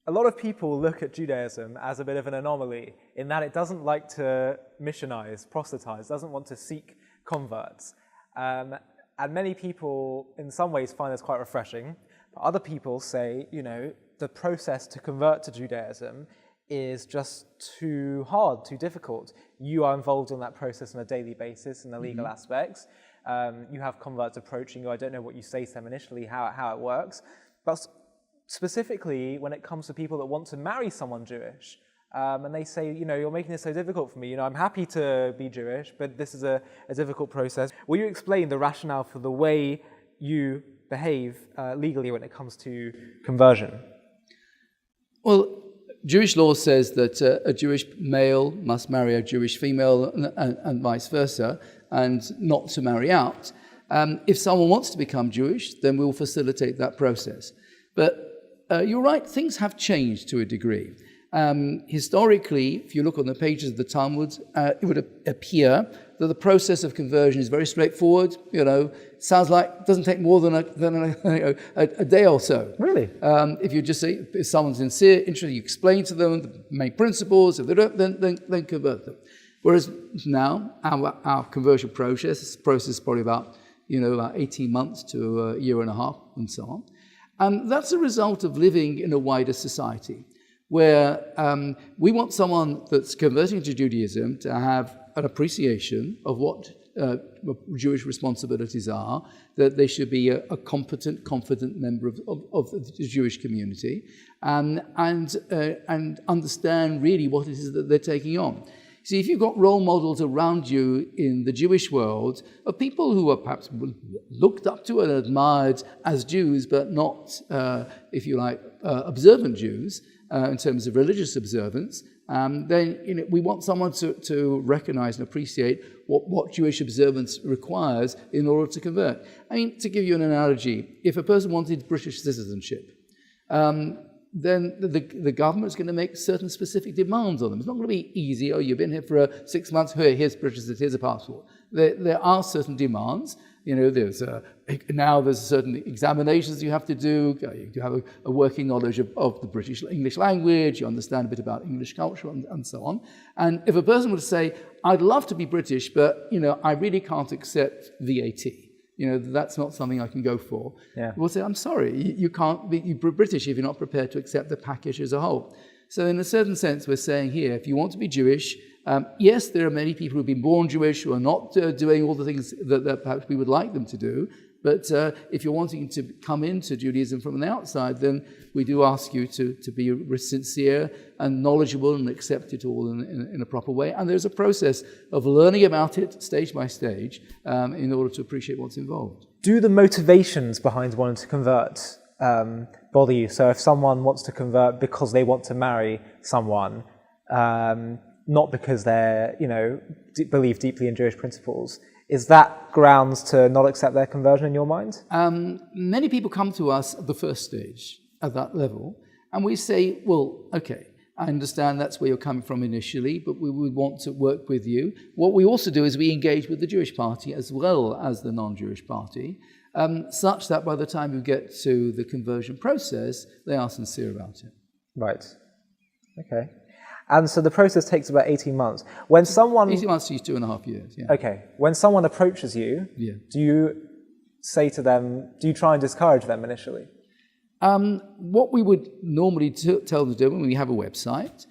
a lot of people look at Judaism as a bit of an anomaly in that it doesn't like to missionize, proselytize, doesn't want to seek converts. And many people, in some ways, find this quite refreshing. But other people say, the process to convert to Judaism is just too hard, too difficult. You are involved in that process on a daily basis in the legal aspects. You have converts approaching you. I don't know what you say to them initially, how it works. But specifically, when it comes to people that want to marry someone Jewish, and they say, you're making this so difficult for me. I'm happy to be Jewish, but this is a difficult process. Will you explain the rationale for the way you behave legally when it comes to conversion? Well, Jewish law says that a Jewish male must marry a Jewish female and vice versa, and not to marry out. If someone wants to become Jewish, then we'll facilitate that process. But you're right, things have changed to a degree. Historically, if you look on the pages of the Talmud, it would appear that the process of conversion is very straightforward. Sounds like it doesn't take more than a day or so. Really? If you just say, if someone's sincere, interested, you explain to them the main principles. If they don't, then convert them. Whereas now, our conversion process is probably about 18 months to a year and a half, and so on. And that's a result of living in a wider society, where we want someone that's converting to Judaism to have an appreciation of what Jewish responsibilities are, that they should be a competent, confident member of the Jewish community, and understand really what it is that they're taking on. See, if you've got role models around you in the Jewish world of people who are perhaps looked up to and admired as Jews, but not, if you like, observant Jews in terms of religious observance, then we want someone to recognize and appreciate what Jewish observance requires in order to convert. I mean, to give you an analogy, if a person wanted British citizenship, then the government's going to make certain specific demands on them. It's not going to be easy. You've been here for 6 months. Here's British, here's a passport. There are certain demands. There's certain examinations you have to do. You have a working knowledge of the British English language. You understand a bit about English culture and so on. And if a person would say, "I'd love to be British, but I really can't accept VAT. That's not something I can go for." Yeah. We'll say, "I'm sorry, you can't be British if you're not prepared to accept the package as a whole." So in a certain sense, we're saying here, if you want to be Jewish, yes, there are many people who've been born Jewish who are not doing all the things that perhaps we would like them to do. But if you're wanting to come into Judaism from the outside, then we do ask you to be sincere and knowledgeable and accept it all in a proper way. And there's a process of learning about it stage by stage in order to appreciate what's involved. Do the motivations behind wanting to convert bother you? So if someone wants to convert because they want to marry someone, not because they believe deeply in Jewish principles, is that grounds to not accept their conversion in your mind? Many people come to us at the first stage, at that level, and we say, well, okay, I understand that's where you're coming from initially, but we would want to work with you. What we also do is we engage with the Jewish party as well as the non-Jewish party, such that by the time you get to the conversion process, they are sincere about it. Right. Okay. And so the process takes about 18 months. When someone... 18 months to 2.5 years, yeah. Okay. When someone approaches you, do you say to them, do you try and discourage them initially? What we would normally tell them to do when we have a website,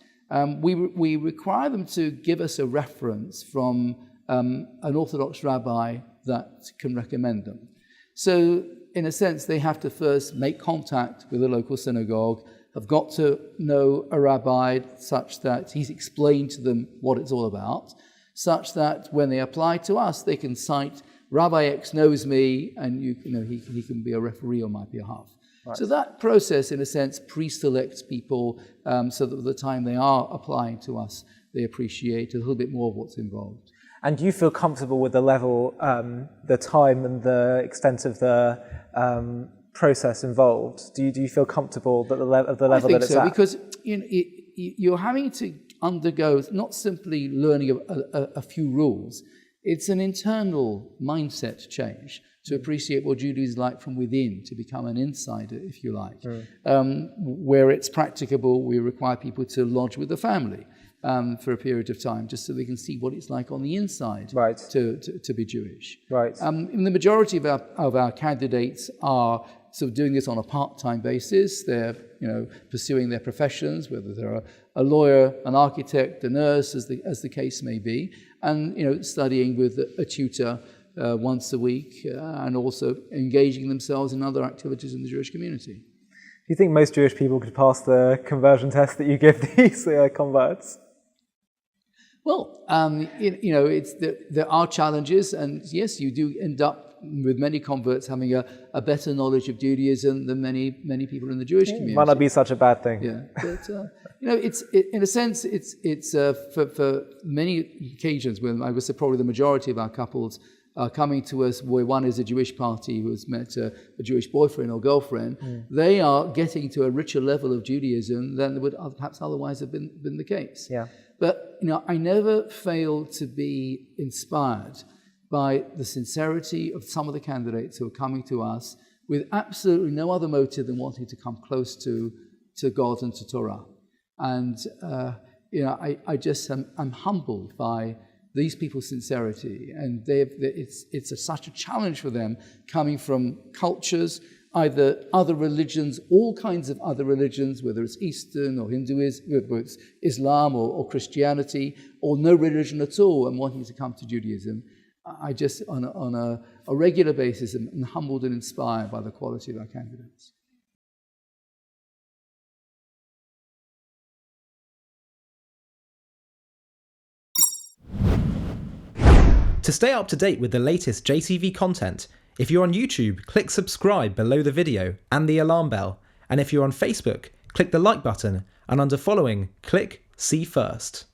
we require them to give us a reference from an Orthodox rabbi that can recommend them. So, in a sense, they have to first make contact with a local synagogue, have got to know a rabbi such that he's explained to them what it's all about, such that when they apply to us, they can cite, Rabbi X knows me, and he can be a referee on my behalf. Right. So that process, in a sense, pre-selects people so that by the time they are applying to us, they appreciate a little bit more of what's involved. And do you feel comfortable with the level, the time and the extent of the process involved? Do you feel comfortable that the level that it's at? I think so, because you're having to undergo not simply learning a few rules. It's an internal mindset change to appreciate what Judaism is like from within, to become an insider, if you like. Where it's practicable, we require people to lodge with the family for a period of time, just so they can see what it's like on the inside to be Jewish. Right. And the majority of our candidates are sort of doing this on a part-time basis. They're pursuing their professions, whether they're a lawyer, an architect, a nurse, as the case may be, and studying with a tutor once a week, and also engaging themselves in other activities in the Jewish community. Do you think most Jewish people could pass the conversion test that you give these converts? Well, there are challenges, and yes, you do end up with many converts having a better knowledge of Judaism than many people in the Jewish community. Might not be such a bad thing. Yeah, but in a sense, it's for many occasions when I would say probably the majority of our couples are coming to us where one is a Jewish party who has met a Jewish boyfriend or girlfriend. They are getting to a richer level of Judaism than would perhaps otherwise have been the case. Yeah. But I never fail to be inspired by the sincerity of some of the candidates who are coming to us with absolutely no other motive than wanting to come close to God and to Torah. And I just am humbled by these people's sincerity, and it's such a challenge for them, coming from cultures, either other religions, all kinds of other religions, whether it's Eastern or Hinduism, whether it's Islam or Christianity, or no religion at all, and wanting to come to Judaism. I just, on a regular basis, am humbled and inspired by the quality of our candidates. To stay up to date with the latest JCV content, if you're on YouTube, click subscribe below the video and the alarm bell. And if you're on Facebook, click the like button, and under following, click see first.